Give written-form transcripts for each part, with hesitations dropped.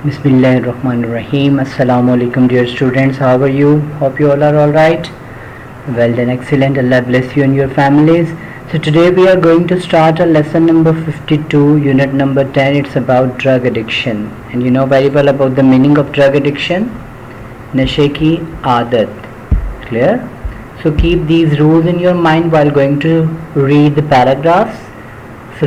Bismillahirrahmanirrahim. Assalamu alaikum dear students. How are you? Hope you all are alright. Well then, excellent. Allah bless you and your families. So today we are going to start a lesson number 52, unit number 10. It's about drug addiction. And you know very well about the meaning of drug addiction. Nashe ki aadat. Clear? So keep these rules in your mind while going to read the paragraphs. So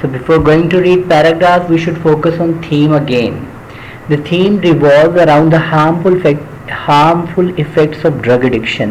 So before going to read paragraphs, we should focus on theme again. The theme revolves around the harmful effects of drug addiction.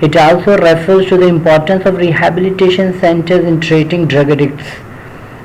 It also refers to the importance of rehabilitation centers in treating drug addicts.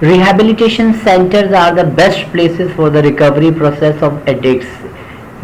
Rehabilitation centers are the best places for the recovery process of addicts.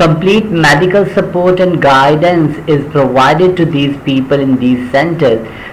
Complete medical support and guidance is provided to these people in these centers.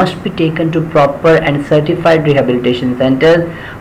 must be taken to proper and certified rehabilitation centers.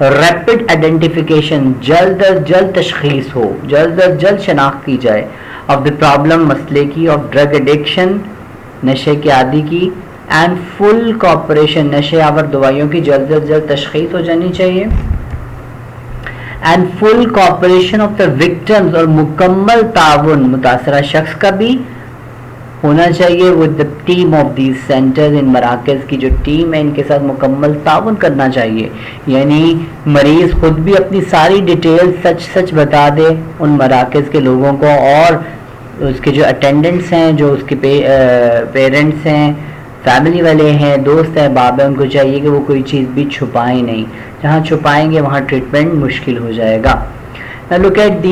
Rapid identification, جلد از جلد تشخیص ہو، جلد از جلد شناخت کی جائے of the problem, مسئلے کی، آف ڈرگ ایڈکشن، نشے کے عادی کی، اینڈ فل کوآپریشن، نشے آور دوائیوں کی جلد از جلد تشخیص ہو جانی چاہیے، and full cooperation of the victims, اور مکمل تعاون متاثرہ شخص کا بھی ہونا چاہیے with the team of these centres, ان مراکز کی جو ٹیم ہے ان کے ساتھ مکمل تعاون کرنا چاہیے، یعنی مریض خود بھی اپنی ساری ڈیٹیل سچ سچ بتا دے ان مراکز کے لوگوں کو، اور اس کے جو اٹینڈنٹس ہیں، جو اس کے پیرنٹس ہیں، فیملی والے ہیں، دوست ہیں، احباب ہیں، ان کو چاہیے کہ وہ کوئی چیز بھی چھپائیں نہیں، جہاں چھپائیں گے وہاں ٹریٹمنٹ مشکل ہو جائے گا. Now look at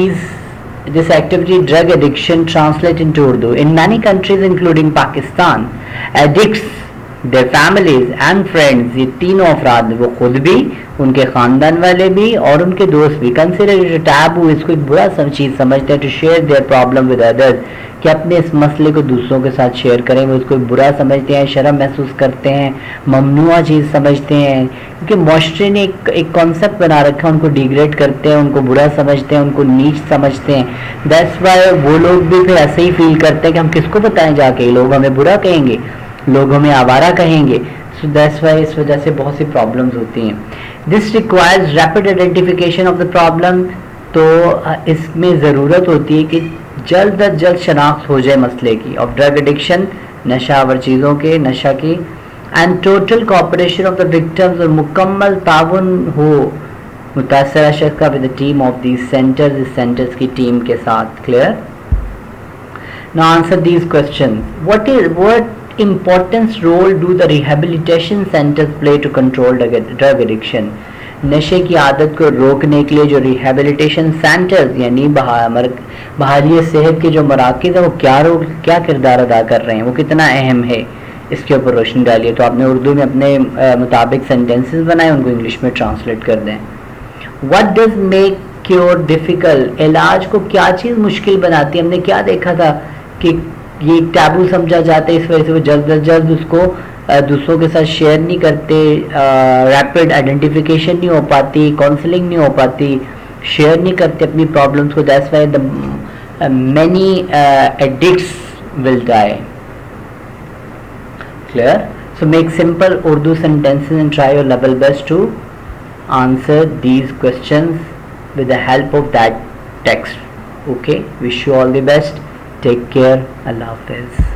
this activity, drug addiction translate into Urdu. In many countries including Pakistan, addicts, their families and friends, یہ تینوں افراد وہ خود بھی، ان کے خاندان والے بھی اور ان کے دوست بھی، consider it a taboo، اس کو ایک برا چیز سمجھتے ہیں to share their problem with others، کہ اپنے اس مسئلے کو دوسروں کے ساتھ شیئر کریں، وہ اس کو برا سمجھتے ہیں، شرم محسوس کرتے ہیں، ممنوع چیز سمجھتے ہیں، کیونکہ معاشرے نے ایک کانسیپٹ بنا رکھا ہے، ان کو ڈیگریڈ کرتے ہیں، ان کو برا سمجھتے ہیں، ان کو نیچ سمجھتے ہیں. دیٹس وائی وہ لوگ بھی پھر ایسے ہی فیل کرتے ہیں کہ ہم کس کو بتائیں، جا کے لوگ ہمیں برا کہیں گے، لوگ ہمیں آوارہ کہیں گے. سو دیٹس وائی اس وجہ سے بہت سی پرابلمز ہوتی ہیں. This requires rapid identification of the problem, تو اس میں ضرورت ہوتی ہے کہ جلد از جلد شناخت ہو جائے مسئلے کی، آف ڈرگ ایڈکشن، نشہ آور چیزوں کے، نشہ کی، and total cooperation of the victims, اور مکمل تعاون ہو متاثرہ شخص کا with team of these centres, اس سینٹرز کی ٹیم کے ساتھ. Clear? Now answer these questions. What importance role do the rehabilitation centers play to control drug addiction? نشے کی عادت کو روکنے کے لیے جو ریہیبلیٹیشن سینٹرز یعنی بحالی صحت کے جو مراکز ہیں وہ کیا کردار ادا کر رہے ہیں، وہ کتنا اہم ہے، اس کے اوپر روشنی ڈالیے. تو آپ نے اردو میں اپنے مطابق سینٹینسز بنائے، ان کو انگلش میں ٹرانسلیٹ کر دیں. What does make cure difficult؟ علاج کو کیا چیز مشکل بناتی ہے؟ ہم نے کیا دیکھا تھا کہ یہ ٹیبو سمجھا جاتا ہے، اس وجہ سے وہ جلد از جلد اس کو دوسروں کے ساتھ شیئر نہیں کرتے، ریپڈ آئیڈینٹیفیکیشن نہیں ہو پاتی، کاؤنسلنگ نہیں ہو پاتی، شیئر نہیں کرتے اپنی پرابلمس کو. That's why the many addicts will dye. Clear? So make simple Urdu sentences and try your level best to answer these questions with the help of that text. Okay, wish you all the best. Take care. Allah Hafiz.